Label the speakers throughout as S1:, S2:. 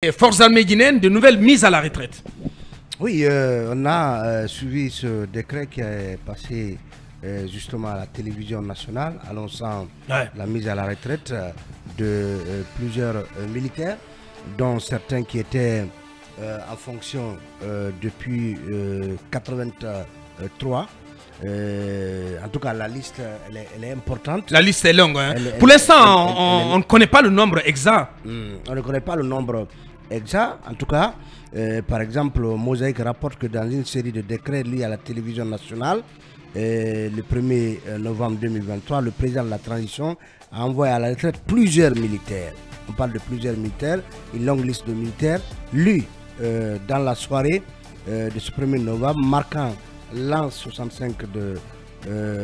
S1: Les forces armées guinéennes, de nouvelles mises à la retraite.
S2: Oui, on a suivi ce décret qui est passé justement à la télévision nationale, annonçant la mise à la retraite de plusieurs militaires, dont certains qui étaient en fonction depuis 83. En tout cas, la liste elle est importante.
S1: La liste est longue. Hein. Pour l'instant, on ne connaît pas le nombre exact.
S2: On ne connaît pas le nombre exact. En tout cas, par exemple, Mosaïque rapporte que dans une série de décrets liés à la télévision nationale, le 1er novembre 2023, le président de la transition a envoyé à la retraite plusieurs militaires. On parle de plusieurs militaires, une longue liste de militaires, lus dans la soirée de ce 1er novembre, marquant l'an 65 de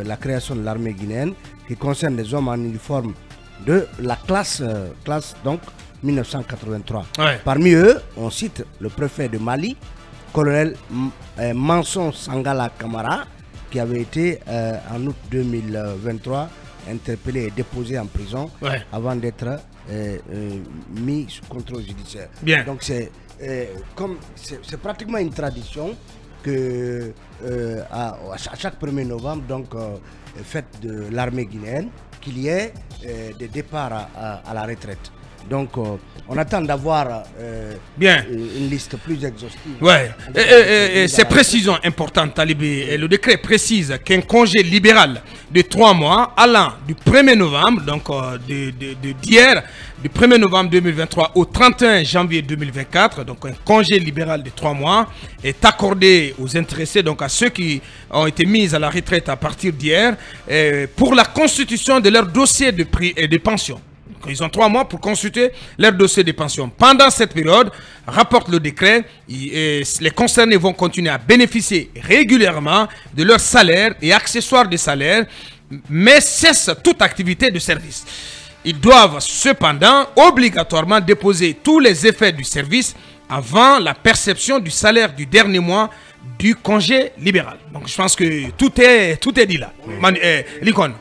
S2: la création de l'armée guinéenne, qui concerne les hommes en uniforme de la classe donc 1983. Parmi eux, on cite le préfet de Mali, colonel Manson Sangala Kamara, qui avait été en août 2023 interpellé et déposé en prison avant d'être mis sous contrôle judiciaire. Donc c'est pratiquement une tradition que à chaque 1er novembre, donc fête de l'armée guinéenne, qu'il y ait des départs à la retraite. Donc on attend d'avoir une liste plus exhaustive.
S1: Ces précisions importantes, Talibé. Et le décret précise qu'un congé libéral de 3 mois allant du 1er novembre, donc d'hier, du 1er novembre 2023 au 31 janvier 2024, donc un congé libéral de 3 mois est accordé aux intéressés, donc à ceux qui ont été mis à la retraite à partir d'hier, pour la constitution de leur dossier de prix et de pension. Ils ont 3 mois pour consulter leur dossier de pension. Pendant cette période, rapporte le décret, les concernés vont continuer à bénéficier régulièrement de leur salaire et accessoires de salaire, mais cessent toute activité de service. Ils doivent cependant obligatoirement déposer tous les effets du service avant la perception du salaire du dernier mois du congé libéral. Donc je pense que tout est dit là. Lincoln.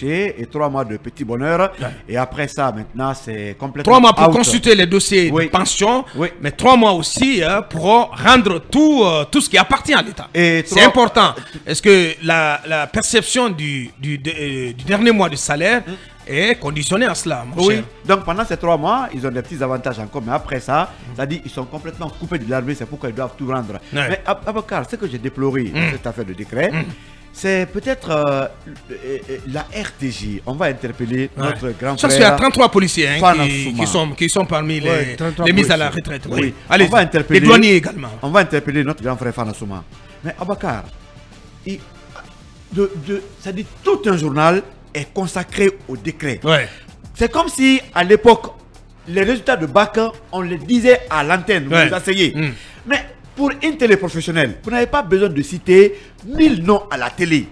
S3: Et 3 mois de petit bonheur. Et après ça, maintenant, c'est complètement
S1: 3 mois pour consulter les dossiers de pension, mais 3 mois aussi pour rendre tout ce qui appartient à l'État. C'est important. Est-ce que la perception du dernier mois de salaire est conditionnée à cela, mon cher.
S3: Donc pendant ces 3 mois, ils ont des petits avantages encore. Mais après ça, c'est-à-dire ils sont complètement coupés de l'armée. C'est pourquoi ils doivent tout rendre. Mais Abakar, ce que j'ai déploré dans cette affaire de décret, c'est peut-être la RTJ. On va interpeller notre grand frère.
S1: Il y a 33 policiers qui sont parmi les mises à la retraite. Allez,
S3: on va interpeller
S1: les douaniers également.
S3: On va interpeller notre grand frère Fana Souma. Mais Abakar, ça dit tout un journal est consacré au décret. C'est comme si à l'époque, les résultats de bac, on les disait à l'antenne, vous asseyez. Mais pour une télé professionnelle, vous n'avez pas besoin de citer 1000 noms à la télé.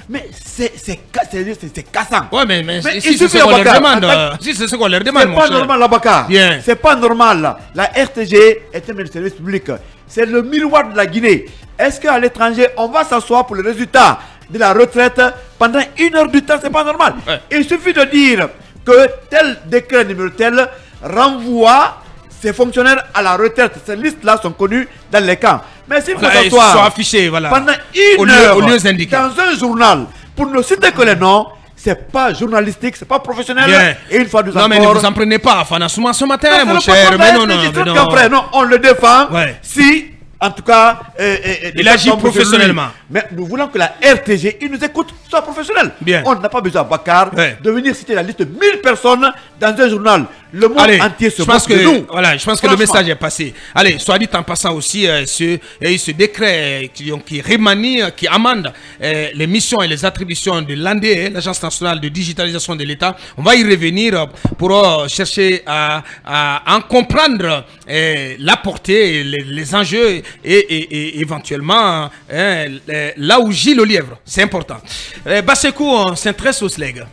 S3: Mais c'est cassant.
S1: Mais si c'est ce qu'on leur demande, si c'est ce qu'on leur demande,
S3: c'est pas normal, Abakar. C'est pas normal. La RTG est un service public. C'est le miroir de la Guinée. Est-ce qu'à l'étranger, on va s'asseoir pour le résultat de la retraite pendant 1 heure du temps? C'est pas normal. Il suffit de dire que tel décret numéro tel renvoie ces fonctionnaires à la retraite. Ces listes-là sont connues dans les camps. Mais s'il faut s'asseoir pendant 1 heure dans un journal pour ne citer que les noms, c'est pas journalistique, c'est pas professionnel. Et une fois de
S1: mais ne vous en prenez pas, Fana Souma, ce matin, mon cher. Mais
S3: non, on le défend. Si, en tout cas,
S1: il agit professionnellement.
S3: Mais nous voulons que la RTG, il nous écoute, soit professionnel. On n'a pas besoin, Bakar, de venir citer la liste de 1000 personnes dans un journal. Le monde entier se moque de nous.
S1: Voilà, je pense que le message est passé. Allez, soit dit en passant aussi, il y a eu ce décret qui remanie, qui amende les missions et les attributions de l'ANDE, l'Agence nationale de digitalisation de l'État. On va y revenir pour chercher à en comprendre la portée, les enjeux et éventuellement là où gît le lièvre. C'est important. Bassekou, on s'intéresse aux SLEG.